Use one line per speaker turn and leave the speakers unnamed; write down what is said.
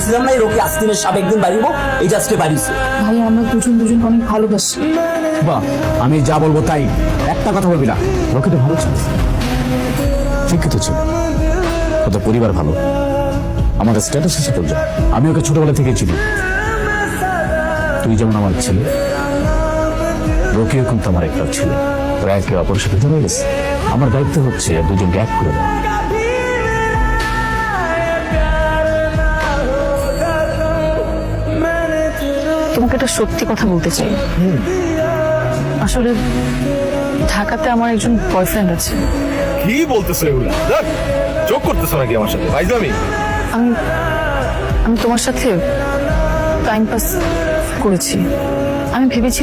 কইছিলাম না এই রকি আজকের সাপ একদিন বাড়িব, এই আজকে বাড়িছে।
ভাই আমরা দুজন অনেক ভালোবাসি।
বাহ, আমি যা বলবো তাই, একটা কথা বলবি না। রকি তো ভালো ছিল, শিক্ষিত ছিল, ওদের পরিবার ভালো, আমাদের স্ট্যাটাস এসে পড়ছে। আমি ওকে ছোটবেলা থেকে চিনি। তুই যেমন আমার ছেলে, রকিও কিন্তু আমার একটা ছেলে। ওরা একে অপরের সাথে ধরে গেছে। আমার দায়িত্ব হচ্ছে দুজনকে এক করে দেওয়া।
তোমাকে একটা সত্যি কথা বলতে চাই। আসলে ঢাকাতে আমার একজন বয়ফ্রেন্ড আছে।
কি বলতেছো এগুলা? চোখ করতেছো নাকি আমার সাথে? ভাইজামি
আমি আমি তোমার সাথে টাইম পাস করেছি। আমি ভেবেছি